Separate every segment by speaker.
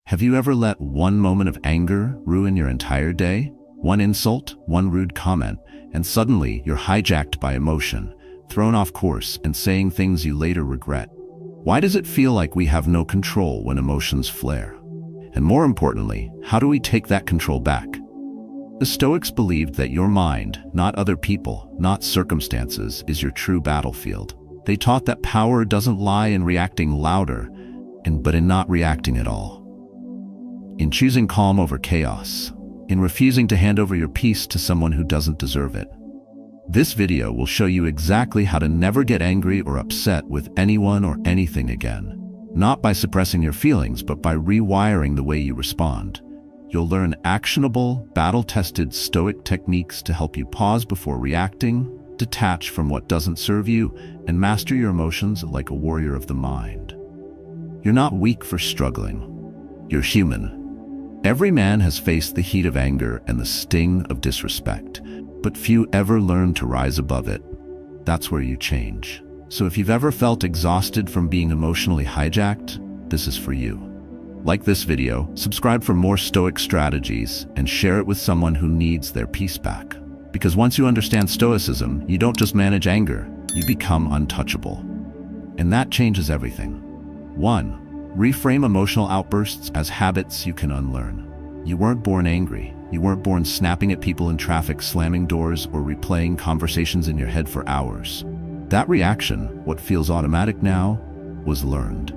Speaker 1: Have you ever let one moment of anger ruin your entire day? One insult, one rude comment, and suddenly you're hijacked by emotion, thrown off course and saying things you later regret. Why does it feel like we have no control when emotions flare? And more importantly, how do we take that control back? The Stoics believed that your mind, not other people, not circumstances, is your true battlefield. They taught that power doesn't lie in reacting louder, but in not reacting at all. In choosing calm over chaos, in refusing to hand over your peace to someone who doesn't deserve it. This video will show you exactly how to never get angry or upset with anyone or anything again. Not by suppressing your feelings, but by rewiring the way you respond. You'll learn actionable, battle-tested Stoic techniques to help you pause before reacting, detach from what doesn't serve you, and master your emotions like a warrior of the mind. You're not weak for struggling. You're human. Every man has faced the heat of anger and the sting of disrespect, but few ever learn to rise above it. That's where you change. So if you've ever felt exhausted from being emotionally hijacked, this is for you. Like this video, subscribe for more Stoic strategies, and share it with someone who needs their peace back. Because once you understand Stoicism, you don't just manage anger, you become untouchable. And that changes everything. 1. Reframe emotional outbursts as habits you can unlearn. You weren't born angry. You weren't born snapping at people in traffic, slamming doors, or replaying conversations in your head for hours. That reaction, what feels automatic now, was learned.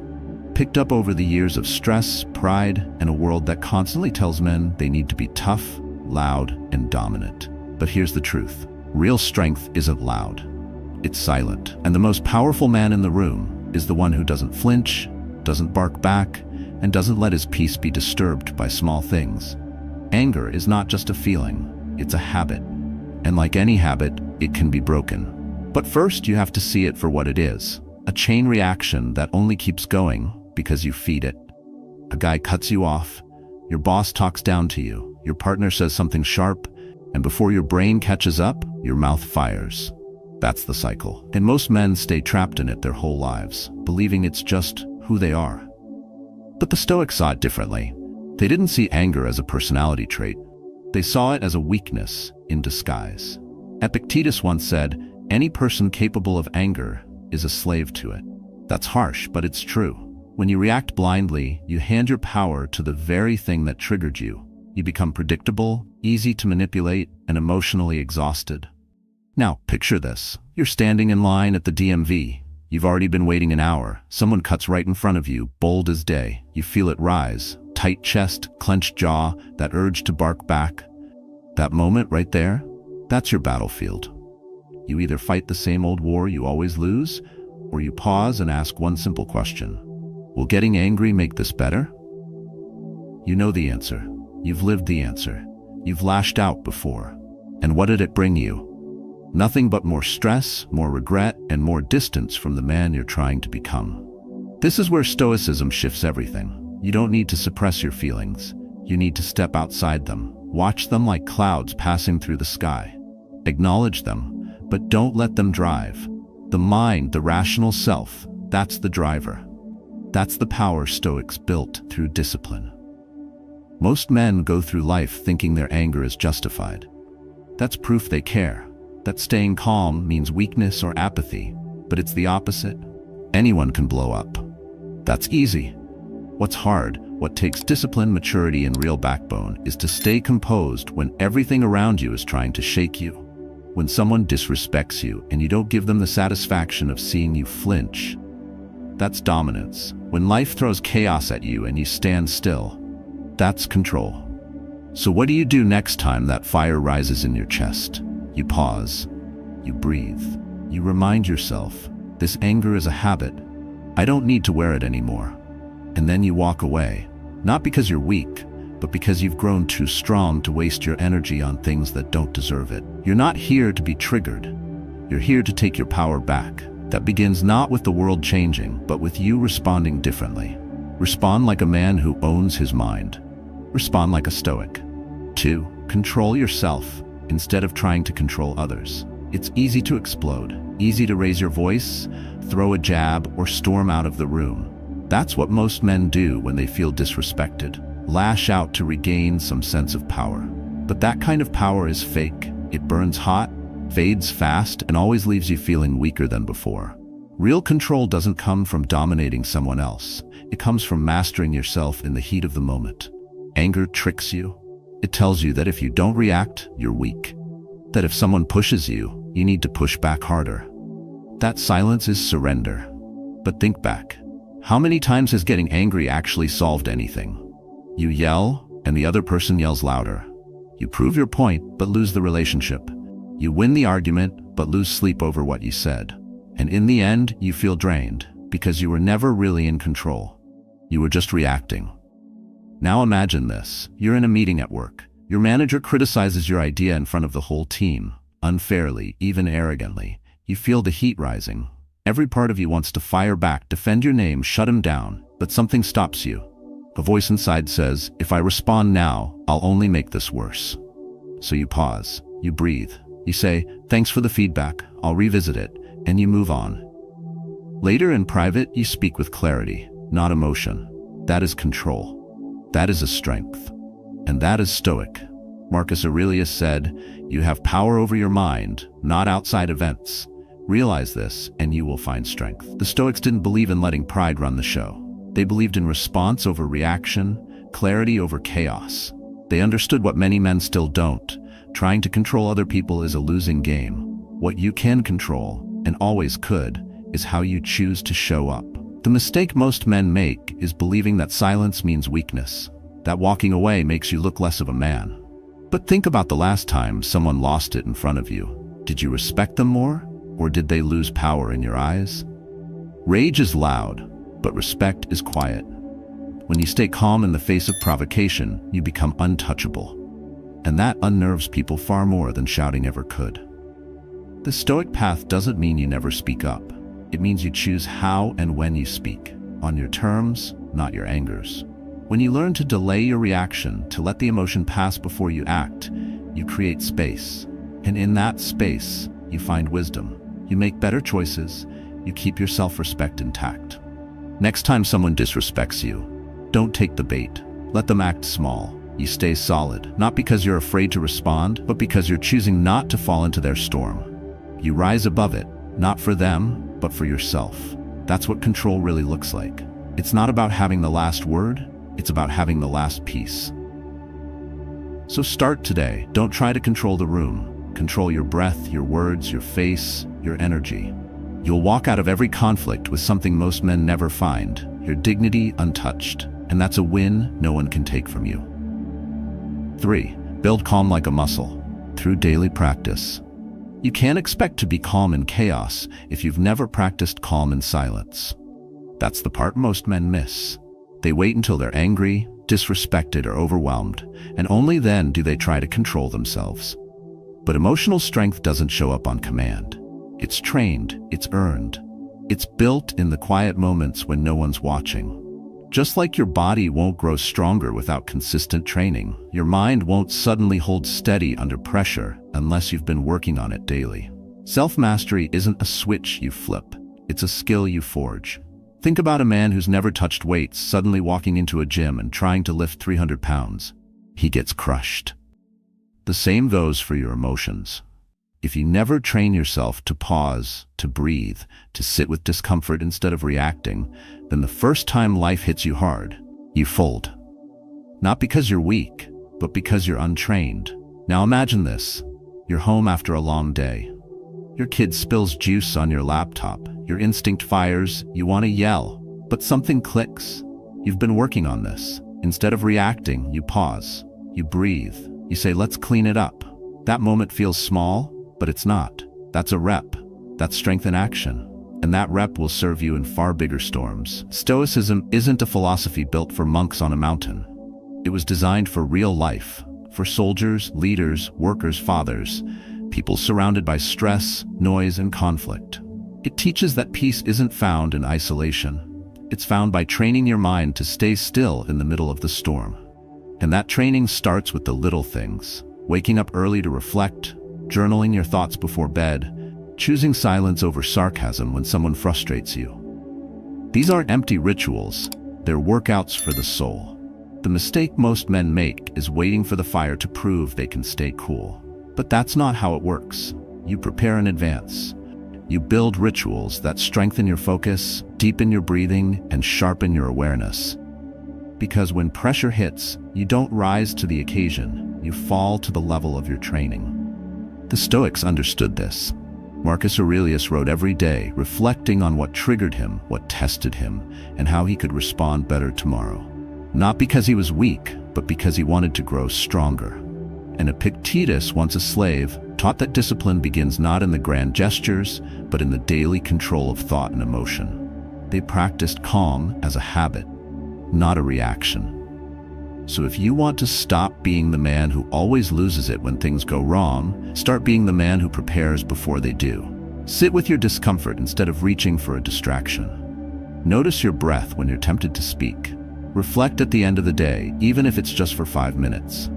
Speaker 1: Picked up over the years of stress, pride, and a world that constantly tells men they need to be tough, loud, and dominant. But here's the truth. Real strength isn't loud. It's silent. And the most powerful man in the room is the one who doesn't flinch, doesn't bark back, and doesn't let his peace be disturbed by small things. Anger is not just a feeling, it's a habit. And like any habit, it can be broken. But first, you have to see it for what it is. A chain reaction that only keeps going because you feed it. A guy cuts you off, your boss talks down to you, your partner says something sharp, and before your brain catches up, your mouth fires. That's the cycle. And most men stay trapped in it their whole lives, believing it's just who they are. But the Stoics saw it differently. They didn't see anger as a personality trait. They saw it as a weakness in disguise. Epictetus once said, "Any person capable of anger is a slave to it." That's harsh, but it's true. When you react blindly, you hand your power to the very thing that triggered you. You become predictable, easy to manipulate, and emotionally exhausted. Now, picture this. You're standing in line at the DMV. You've already been waiting an hour. Someone cuts right in front of you, bold as day. You feel it rise. Tight chest, clenched jaw, that urge to bark back. That moment right there, that's your battlefield. You either fight the same old war you always lose, or you pause and ask one simple question. Will getting angry make this better? You know the answer. You've lived the answer. You've lashed out before. And what did it bring you? Nothing but more stress, more regret, and more distance from the man you're trying to become. This is where Stoicism shifts everything. You don't need to suppress your feelings. You need to step outside them. Watch them like clouds passing through the sky. Acknowledge them, but don't let them drive. The mind, the rational self, that's the driver. That's the power Stoics built through discipline. Most men go through life thinking their anger is justified. That's proof they care. That staying calm means weakness or apathy, but it's the opposite. Anyone can blow up. That's easy. What's hard, what takes discipline, maturity, and real backbone, is to stay composed when everything around you is trying to shake you. When someone disrespects you and you don't give them the satisfaction of seeing you flinch, that's dominance. When life throws chaos at you and you stand still, that's control. So what do you do next time that fire rises in your chest? You pause. You breathe. You remind yourself, this anger is a habit. I don't need to wear it anymore. And then you walk away. Not because you're weak, but because you've grown too strong to waste your energy on things that don't deserve it. You're not here to be triggered. You're here to take your power back. That begins not with the world changing, but with you responding differently. Respond like a man who owns his mind. Respond like a Stoic. 2. Control yourself instead of trying to control others. It's easy to explode, easy to raise your voice, throw a jab, or storm out of the room. That's what most men do when they feel disrespected. Lash out to regain some sense of power. But that kind of power is fake. It burns hot, fades fast, and always leaves you feeling weaker than before. Real control doesn't come from dominating someone else. It comes from mastering yourself in the heat of the moment. Anger tricks you. It tells you that if you don't react, you're weak. That if someone pushes you, you need to push back harder. That silence is surrender. But think back. How many times has getting angry actually solved anything? You yell, and the other person yells louder. You prove your point, but lose the relationship. You win the argument, but lose sleep over what you said. And in the end, you feel drained, because you were never really in control. You were just reacting. Now imagine this. You're in a meeting at work. Your manager criticizes your idea in front of the whole team, unfairly, even arrogantly. You feel the heat rising. Every part of you wants to fire back, defend your name, shut him down, but something stops you. A voice inside says, if I respond now, I'll only make this worse. So you pause, you breathe, you say, thanks for the feedback, I'll revisit it, and you move on. Later in private, you speak with clarity, not emotion. That is control. That is a strength. And that is stoic. Marcus Aurelius said, you have power over your mind, not outside events. Realize this, and you will find strength. The Stoics didn't believe in letting pride run the show. They believed in response over reaction, clarity over chaos. They understood what many men still don't. Trying to control other people is a losing game. What you can control, and always could, is how you choose to show up. The mistake most men make is believing that silence means weakness, that walking away makes you look less of a man. But think about the last time someone lost it in front of you. Did you respect them more? Or did they lose power in your eyes? Rage is loud, but respect is quiet. When you stay calm in the face of provocation, you become untouchable. And that unnerves people far more than shouting ever could. The Stoic path doesn't mean you never speak up. It means you choose how and when you speak, on your terms, not your angers. When you learn to delay your reaction, to let the emotion pass before you act, you create space. And in that space, you find wisdom. You make better choices. You keep your self-respect intact. Next time someone disrespects you, don't take the bait. Let them act small. You stay solid, not because you're afraid to respond, but because you're choosing not to fall into their storm. You rise above it, not for them, but for yourself. That's what control really looks like. It's not about having the last word, it's about having the last piece. So start today. Don't try to control the room. Control your breath, your words, your face, your energy. You'll walk out of every conflict with something most men never find, your dignity untouched. And that's a win no one can take from you. 3. Build calm like a muscle, through daily practice. You can't expect to be calm in chaos if you've never practiced calm in silence. That's the part most men miss. They wait until they're angry, disrespected, or overwhelmed, and only then do they try to control themselves. But emotional strength doesn't show up on command. It's trained, it's earned. It's built in the quiet moments when no one's watching. Just like your body won't grow stronger without consistent training, your mind won't suddenly hold steady under pressure unless you've been working on it daily. Self-mastery isn't a switch you flip, it's a skill you forge. Think about a man who's never touched weights suddenly walking into a gym and trying to lift 300 pounds. He gets crushed. The same goes for your emotions. If you never train yourself to pause, to breathe, to sit with discomfort instead of reacting, then the first time life hits you hard, you fold. Not because you're weak, but because you're untrained. Now imagine this. You're home after a long day. Your kid spills juice on your laptop. Your instinct fires, you want to yell, but something clicks. You've been working on this. Instead of reacting, you pause. You breathe. You say, let's clean it up. That moment feels small, but it's not. That's a rep. That's strength in action. And that rep will serve you in far bigger storms. Stoicism isn't a philosophy built for monks on a mountain. It was designed for real life, for soldiers, leaders, workers, fathers, people surrounded by stress, noise, and conflict. It teaches that peace isn't found in isolation. It's found by training your mind to stay still in the middle of the storm. And that training starts with the little things. Waking up early to reflect, journaling your thoughts before bed, choosing silence over sarcasm when someone frustrates you. These aren't empty rituals, they're workouts for the soul. The mistake most men make is waiting for the fire to prove they can stay cool. But that's not how it works. You prepare in advance. You build rituals that strengthen your focus, deepen your breathing, and sharpen your awareness. Because when pressure hits, you don't rise to the occasion, you fall to the level of your training. The Stoics understood this. Marcus Aurelius wrote every day, reflecting on what triggered him, what tested him, and how he could respond better tomorrow. Not because he was weak, but because he wanted to grow stronger. And Epictetus, once a slave, taught that discipline begins not in the grand gestures, but in the daily control of thought and emotion. They practiced calm as a habit, not a reaction. So if you want to stop being the man who always loses it when things go wrong, start being the man who prepares before they do. Sit with your discomfort instead of reaching for a distraction. Notice your breath when you're tempted to speak. Reflect at the end of the day, even if it's just for 5 minutes.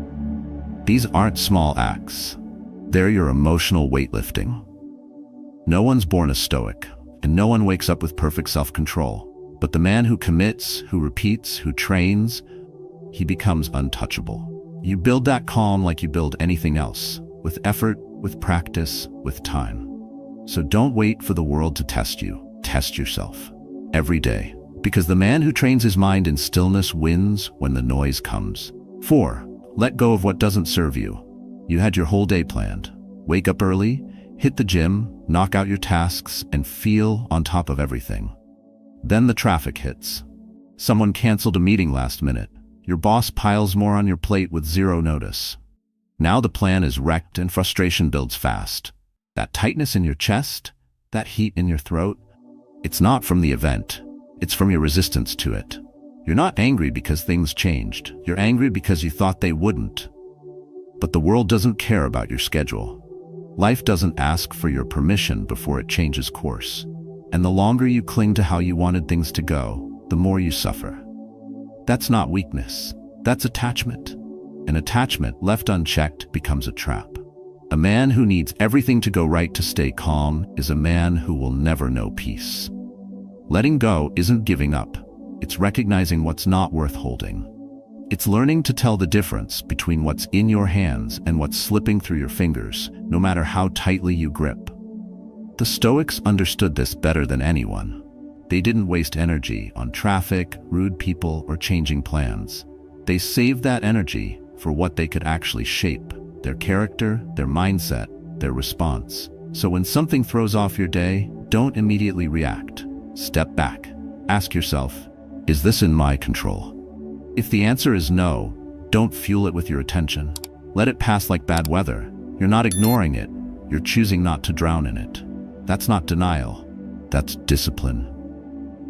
Speaker 1: These aren't small acts. They're your emotional weightlifting. No one's born a stoic, and no one wakes up with perfect self-control. But the man who commits, who repeats, who trains, he becomes untouchable. You build that calm like you build anything else, with effort, with practice, with time. So don't wait for the world to test you. Test yourself. Every day. Because the man who trains his mind in stillness wins when the noise comes. 4. Let go of what doesn't serve you. You had your whole day planned. Wake up early, hit the gym, knock out your tasks, and feel on top of everything. Then the traffic hits. Someone canceled a meeting last minute. Your boss piles more on your plate with zero notice. Now the plan is wrecked and frustration builds fast. That tightness in your chest, that heat in your throat, it's not from the event. It's from your resistance to it. You're not angry because things changed. You're angry because you thought they wouldn't. But the world doesn't care about your schedule. Life doesn't ask for your permission before it changes course. And the longer you cling to how you wanted things to go, the more you suffer. That's not weakness. That's attachment. An attachment left unchecked becomes a trap. A man who needs everything to go right to stay calm is a man who will never know peace. Letting go isn't giving up. It's recognizing what's not worth holding. It's learning to tell the difference between what's in your hands and what's slipping through your fingers, no matter how tightly you grip. The Stoics understood this better than anyone. They didn't waste energy on traffic, rude people, or changing plans. They saved that energy for what they could actually shape: their character, their mindset, their response. So when something throws off your day, don't immediately react. Step back. Ask yourself, is this in my control? If the answer is no, don't fuel it with your attention. Let it pass like bad weather. You're not ignoring it. You're choosing not to drown in it. That's not denial. That's discipline.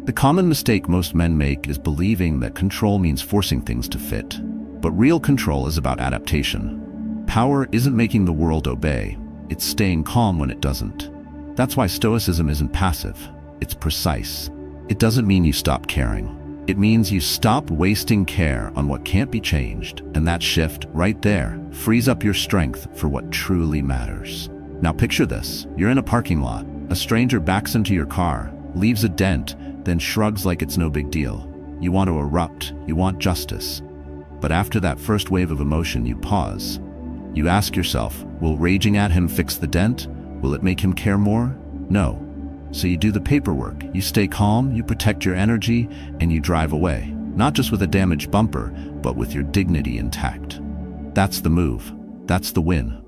Speaker 1: The common mistake most men make is believing that control means forcing things to fit. But real control is about adaptation. Power isn't making the world obey. It's staying calm when it doesn't. That's why Stoicism isn't passive. It's precise. It doesn't mean you stop caring. It means you stop wasting care on what can't be changed, and that shift, right there, frees up your strength for what truly matters. Now picture this. You're in a parking lot. A stranger backs into your car, leaves a dent, then shrugs like it's no big deal. You want to erupt. You want justice. But after that first wave of emotion, you pause. You ask yourself, will raging at him fix the dent? Will it make him care more? No. So you do the paperwork, you stay calm, you protect your energy, and you drive away. Not just with a damaged bumper, but with your dignity intact. That's the move. That's the win.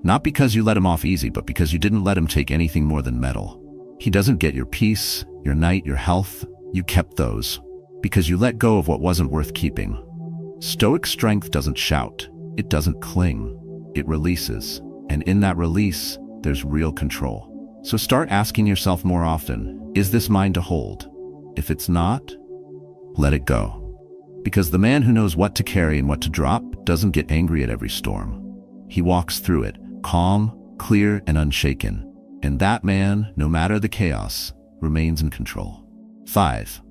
Speaker 1: Not because you let him off easy, but because you didn't let him take anything more than metal. He doesn't get your peace, your night, your health. You kept those. Because you let go of what wasn't worth keeping. Stoic strength doesn't shout. It doesn't cling. It releases. And in that release, there's real control. So start asking yourself more often, is this mine to hold? If it's not, let it go. Because the man who knows what to carry and what to drop doesn't get angry at every storm. He walks through it, calm, clear, and unshaken. And that man, no matter the chaos, remains in control. 5.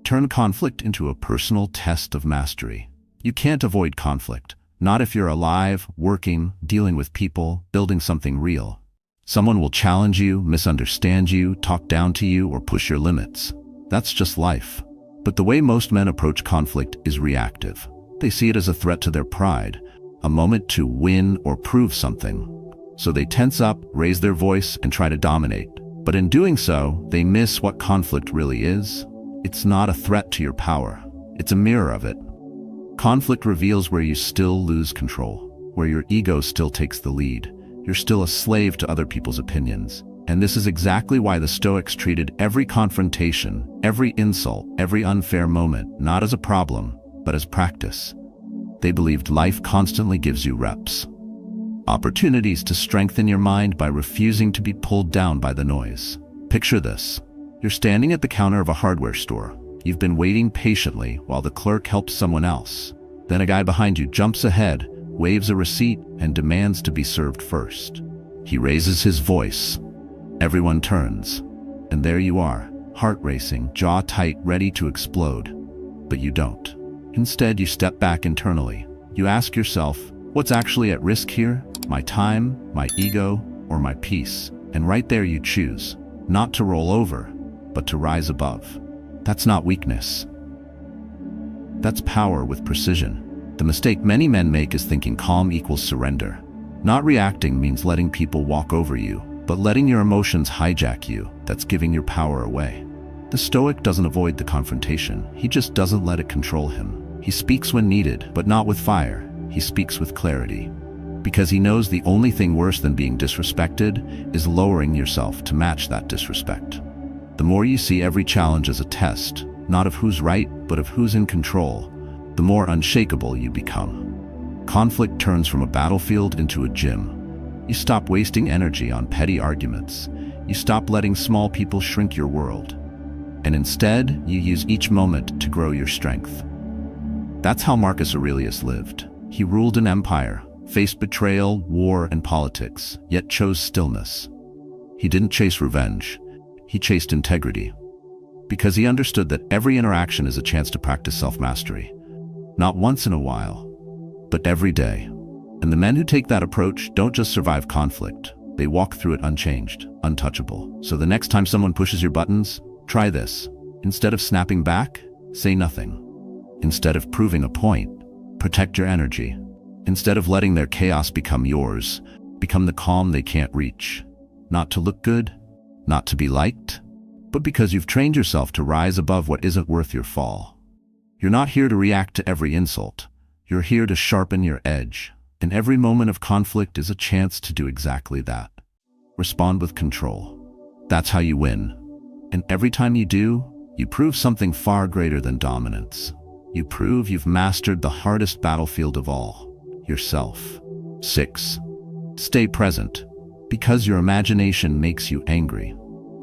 Speaker 1: Turn conflict into a personal test of mastery. You can't avoid conflict. Not if you're alive, working, dealing with people, building something real. Someone will challenge you, misunderstand you, talk down to you, or push your limits. That's just life. But the way most men approach conflict is reactive. They see it as a threat to their pride, a moment to win or prove something. So they tense up, raise their voice, and try to dominate. But in doing so, they miss what conflict really is. It's not a threat to your power. It's a mirror of it. Conflict reveals where you still lose control, where your ego still takes the lead. You're still a slave to other people's opinions. And this is exactly why the Stoics treated every confrontation, every insult, every unfair moment, not as a problem, but as practice. They believed life constantly gives you reps. Opportunities to strengthen your mind by refusing to be pulled down by the noise. Picture this. You're standing at the counter of a hardware store. You've been waiting patiently while the clerk helps someone else. Then a guy behind you jumps ahead, waves a receipt, and demands to be served first. He raises his voice. Everyone turns, and there you are, heart racing, jaw tight, ready to explode. But you don't. Instead, you step back internally. You ask yourself, what's actually at risk here? My time, my ego, or my peace? And right there you choose, not to roll over, but to rise above. That's not weakness. That's power with precision. The mistake many men make is thinking calm equals surrender. Not reacting means letting people walk over you, but letting your emotions hijack you. That's giving your power away. The Stoic doesn't avoid the confrontation. He just doesn't let it control him. He speaks when needed, but not with fire. He speaks with clarity. Because he knows the only thing worse than being disrespected is lowering yourself to match that disrespect. The more you see every challenge as a test, not of who's right, but of who's in control, the more unshakable you become. Conflict turns from a battlefield into a gym. You stop wasting energy on petty arguments. You stop letting small people shrink your world. And instead, you use each moment to grow your strength. That's how Marcus Aurelius lived. He ruled an empire, faced betrayal, war, and politics, yet chose stillness. He didn't chase revenge. He chased integrity. Because he understood that every interaction is a chance to practice self-mastery. Not once in a while, but every day. And the men who take that approach don't just survive conflict. They walk through it unchanged, untouchable. So the next time someone pushes your buttons, try this. Instead of snapping back, say nothing. Instead of proving a point, protect your energy. Instead of letting their chaos become yours, become the calm they can't reach. Not to look good, not to be liked, but because you've trained yourself to rise above what isn't worth your fall. You're not here to react to every insult. You're here to sharpen your edge. And every moment of conflict is a chance to do exactly that. Respond with control. That's how you win. And every time you do, you prove something far greater than dominance. You prove you've mastered the hardest battlefield of all, yourself. 6. Stay present. Because your imagination makes you angry.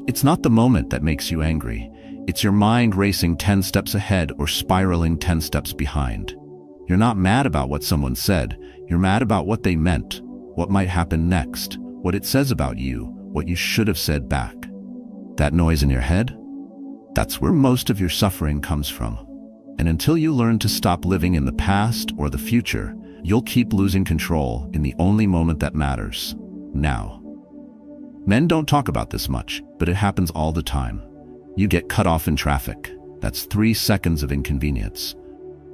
Speaker 1: It's not the moment that makes you angry. It's your mind racing 10 steps ahead or spiraling 10 steps behind. You're not mad about what someone said. You're mad about what they meant, what might happen next, what it says about you, what you should have said back. That noise in your head? That's where most of your suffering comes from. And until you learn to stop living in the past or the future, you'll keep losing control in the only moment that matters, now. Men don't talk about this much, but it happens all the time. You get cut off in traffic. That's 3 seconds of inconvenience.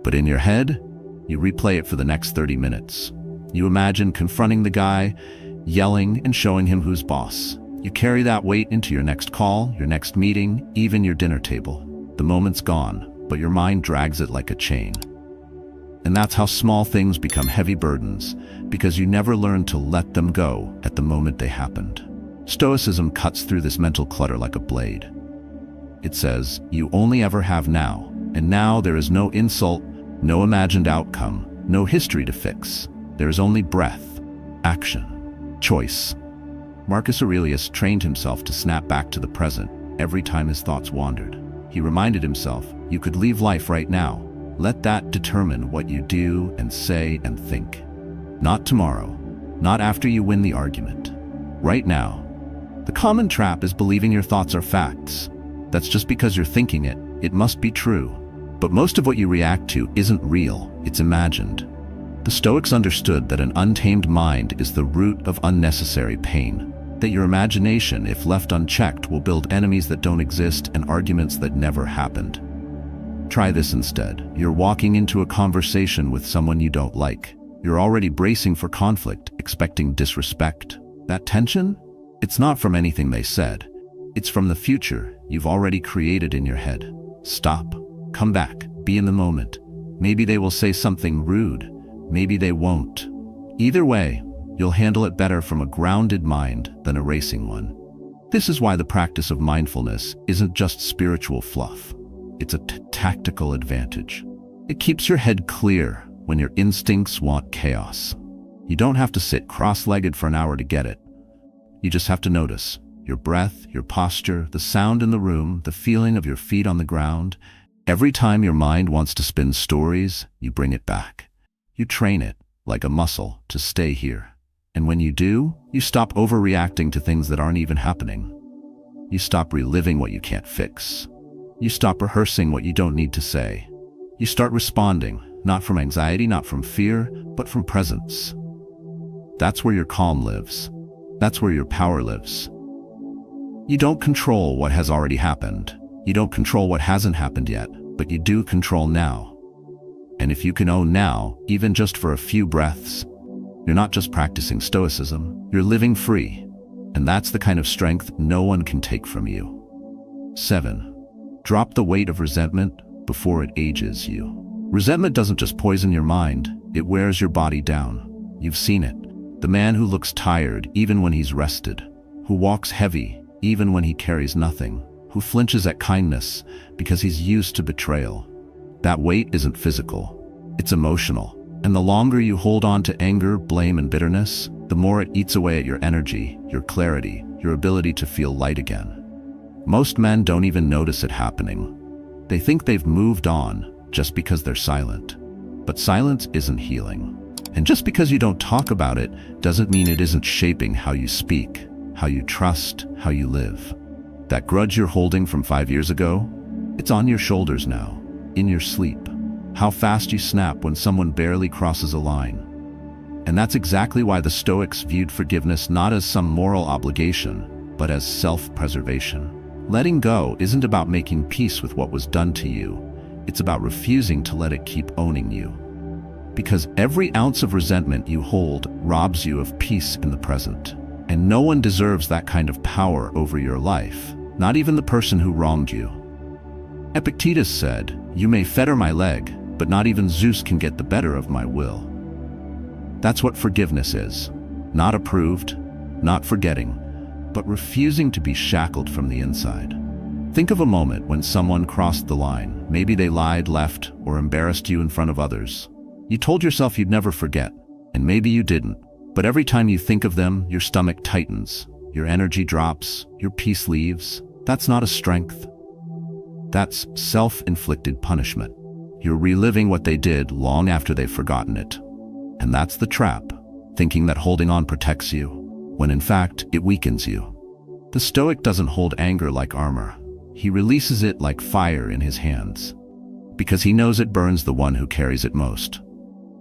Speaker 1: But in your head, you replay it for the next 30 minutes. You imagine confronting the guy, yelling and showing him who's boss. You carry that weight into your next call, your next meeting, even your dinner table. The moment's gone, but your mind drags it like a chain. And that's how small things become heavy burdens, because you never learn to let them go at the moment they happened. Stoicism cuts through this mental clutter like a blade. It says, you only ever have now, and now there is no insult, no imagined outcome, no history to fix. There is only breath, action, choice. Marcus Aurelius trained himself to snap back to the present every time his thoughts wandered. He reminded himself, you could leave life right now. Let that determine what you do and say and think. Not tomorrow, not after you win the argument. Right now. The common trap is believing your thoughts are facts. That's just because you're thinking it. It must be true. But most of what you react to isn't real, it's imagined. The Stoics understood that an untamed mind is the root of unnecessary pain. That your imagination, if left unchecked, will build enemies that don't exist and arguments that never happened. Try this instead. You're walking into a conversation with someone you don't like. You're already bracing for conflict, expecting disrespect. That tension? It's not from anything they said. It's from the future you've already created in your head. Stop. Come back. Be in the moment. Maybe they will say something rude. Maybe they won't. Either way, you'll handle it better from a grounded mind than a racing one. This is why the practice of mindfulness isn't just spiritual fluff. It's a tactical advantage. It keeps your head clear when your instincts want chaos. You don't have to sit cross-legged for an hour to get it. You just have to notice your breath, your posture, the sound in the room, the feeling of your feet on the ground. Every time your mind wants to spin stories, you bring it back. You train it, like a muscle, to stay here. And when you do, you stop overreacting to things that aren't even happening. You stop reliving what you can't fix. You stop rehearsing what you don't need to say. You start responding, not from anxiety, not from fear, but from presence. That's where your calm lives. That's where your power lives. You don't control what has already happened. You don't control what hasn't happened yet, but you do control now. And if you can own now, even just for a few breaths, you're not just practicing stoicism, you're living free. And that's the kind of strength no one can take from you. 7. Drop the weight of resentment before it ages you. Resentment doesn't just poison your mind, it wears your body down. You've seen it. The man who looks tired even when he's rested, who walks heavy even when he carries nothing, who flinches at kindness because he's used to betrayal. That weight isn't physical, it's emotional. And the longer you hold on to anger, blame, and bitterness, the more it eats away at your energy, your clarity, your ability to feel light again. Most men don't even notice it happening. They think they've moved on just because they're silent. But silence isn't healing. And just because you don't talk about it doesn't mean it isn't shaping how you speak, how you trust, how you live. That grudge you're holding from 5 years ago, it's on your shoulders now, in your sleep. How fast you snap when someone barely crosses a line. And that's exactly why the Stoics viewed forgiveness not as some moral obligation, but as self-preservation. Letting go isn't about making peace with what was done to you. It's about refusing to let it keep owning you. Because every ounce of resentment you hold robs you of peace in the present. And no one deserves that kind of power over your life, not even the person who wronged you. Epictetus said, "You may fetter my leg, but not even Zeus can get the better of my will." That's what forgiveness is. Not approved, not forgetting, but refusing to be shackled from the inside. Think of a moment when someone crossed the line. Maybe they lied, left, or embarrassed you in front of others. You told yourself you'd never forget, and maybe you didn't. But every time you think of them, your stomach tightens, your energy drops, your peace leaves. That's not a strength. That's self-inflicted punishment. You're reliving what they did long after they've forgotten it. And that's the trap, thinking that holding on protects you, when in fact it weakens you. The Stoic doesn't hold anger like armor. He releases it like fire in his hands, because he knows it burns the one who carries it most.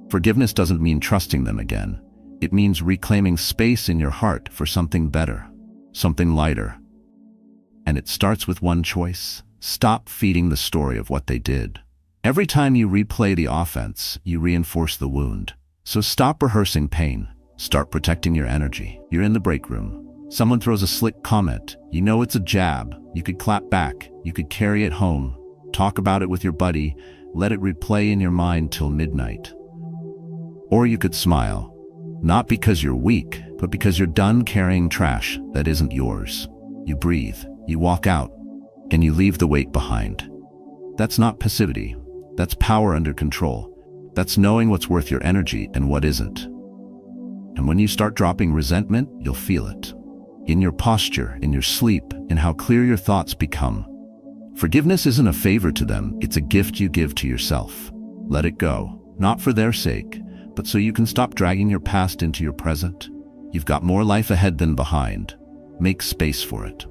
Speaker 1: Forgiveness doesn't mean trusting them again. It means reclaiming space in your heart for something better, something lighter. And it starts with one choice. Stop feeding the story of what they did. Every time you replay the offense, you reinforce the wound. So stop rehearsing pain. Start protecting your energy. You're in the break room. Someone throws a slick comment. You know it's a jab. You could clap back. You could carry it home. Talk about it with your buddy. Let it replay in your mind till midnight. Or you could smile. Not because you're weak, but because you're done carrying trash that isn't yours. You breathe. You walk out. And you leave the weight behind. That's not passivity. That's power under control. That's knowing what's worth your energy and what isn't. And when you start dropping resentment, you'll feel it. In your posture, in your sleep, in how clear your thoughts become. Forgiveness isn't a favor to them, it's a gift you give to yourself. Let it go, not for their sake, but so you can stop dragging your past into your present. You've got more life ahead than behind. Make space for it.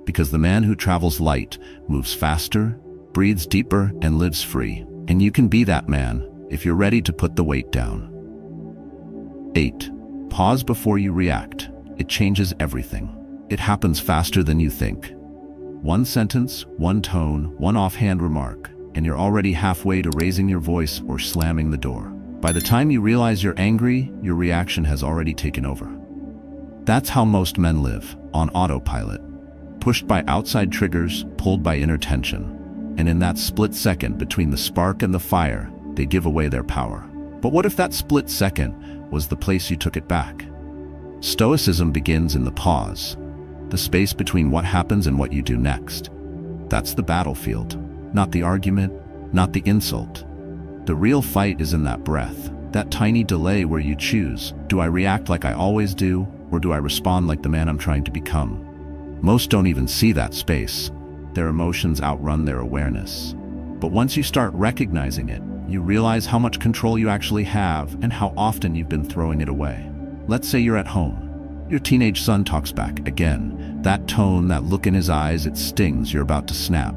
Speaker 1: Because the man who travels light moves faster, breathes deeper, and lives free. And you can be that man if you're ready to put the weight down. 8. Pause before you react. it changes everything. It happens faster than you think. One sentence, one tone, one offhand remark, and you're already halfway to raising your voice or slamming the door. By the time you realize you're angry, your reaction has already taken over. That's how most men live, on autopilot, pushed by outside triggers, pulled by inner tension. And in that split second between the spark and the fire, they give away their power. But what if that split second was the place you took it back? Stoicism begins in the pause, the space between what happens and what you do next. That's the battlefield, not the argument, not the insult. The real fight is in that breath, that tiny delay where you choose, do I react like I always do, or do I respond like the man I'm trying to become? Most don't even see that space. Their emotions outrun their awareness. But once you start recognizing it, you realize how much control you actually have and how often you've been throwing it away. Let's say you're at home. Your teenage son talks back again. That tone, that look in his eyes, it stings. You're about to snap.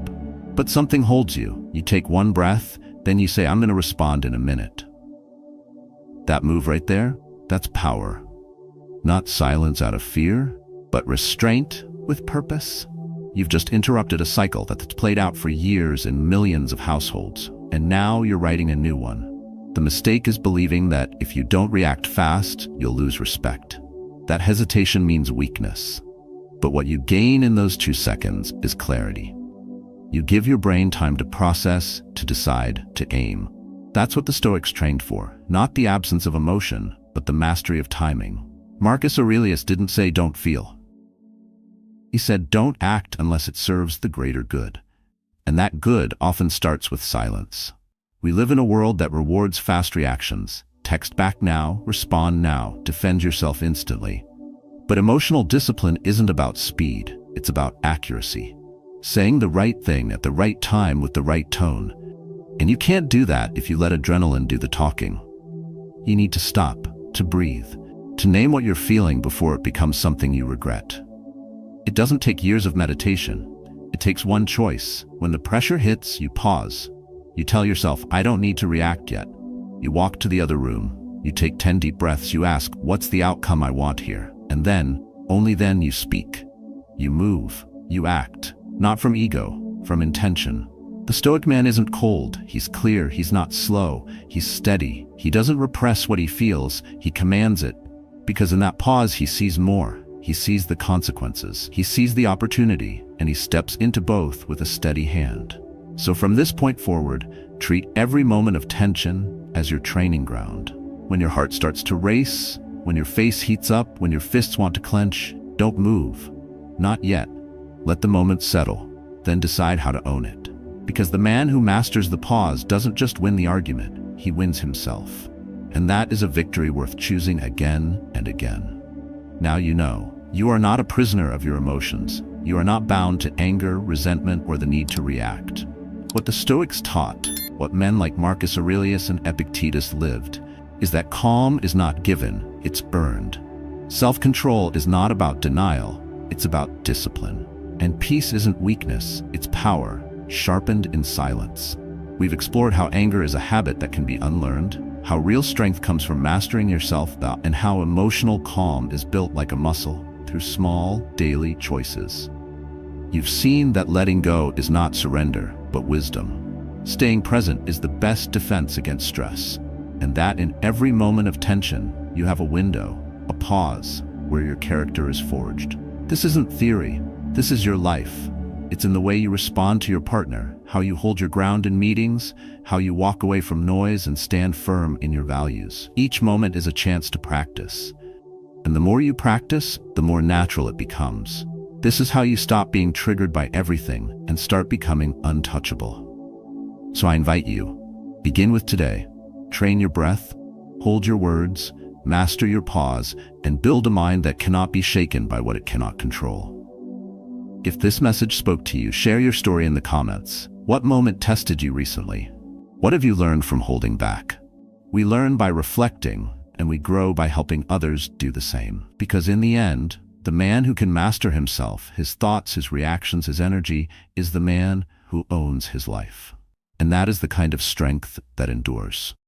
Speaker 1: But something holds you. You take one breath, then you say, I'm going to respond in a minute. That move right there, that's power. Not silence out of fear, but restraint with purpose. You've just interrupted a cycle that's played out for years in millions of households, and now you're writing a new one. The mistake is believing that if you don't react fast, you'll lose respect. That hesitation means weakness. But what you gain in those 2 seconds is clarity. You give your brain time to process, to decide, to aim. That's what the Stoics trained for, not the absence of emotion, but the mastery of timing. Marcus Aurelius didn't say don't feel. He said don't act unless it serves the greater good. And that good often starts with silence. We live in a world that rewards fast reactions. Text back now, respond now, defend yourself instantly. But emotional discipline isn't about speed, it's about accuracy. Saying the right thing at the right time with the right tone. And you can't do that if you let adrenaline do the talking. You need to stop, to breathe, to name what you're feeling before it becomes something you regret. It doesn't take years of meditation. It takes one choice. When the pressure hits, you pause. You tell yourself, I don't need to react yet. You walk to the other room. You take 10 deep breaths. You ask, what's the outcome I want here? And then, only then you speak. You move. You act. Not from ego, from intention. The Stoic man isn't cold. He's clear. He's not slow. He's steady. He doesn't repress what he feels. He commands it. Because in that pause, he sees more. He sees the consequences. He sees the opportunity, and he steps into both with a steady hand. So from this point forward, treat every moment of tension as your training ground. When your heart starts to race, when your face heats up, when your fists want to clench, don't move. Not yet. Let the moment settle, then decide how to own it. Because the man who masters the pause doesn't just win the argument, he wins himself. And that is a victory worth choosing again and again. Now you know, you are not a prisoner of your emotions. You are not bound to anger, resentment, or the need to react. What the Stoics taught, what men like Marcus Aurelius and Epictetus lived, is that calm is not given, it's earned. Self-control is not about denial, it's about discipline. And peace isn't weakness, it's power, sharpened in silence. We've explored how anger is a habit that can be unlearned, how real strength comes from mastering yourself, and how emotional calm is built like a muscle through small, daily choices. You've seen that letting go is not surrender, but wisdom. Staying present is the best defense against stress, and that in every moment of tension, you have a window, a pause, where your character is forged. This isn't theory. This is your life. It's in the way you respond to your partner, how you hold your ground in meetings, how you walk away from noise and stand firm in your values. Each moment is a chance to practice. And the more you practice, the more natural it becomes. This is how you stop being triggered by everything and start becoming untouchable. So I invite you, begin with today. Train your breath, hold your words, master your pause, and build a mind that cannot be shaken by what it cannot control. If this message spoke to you, share your story in the comments. What moment tested you recently? What have you learned from holding back? We learn by reflecting, and we grow by helping others do the same. Because in the end, the man who can master himself, his thoughts, his reactions, his energy, is the man who owns his life. And that is the kind of strength that endures.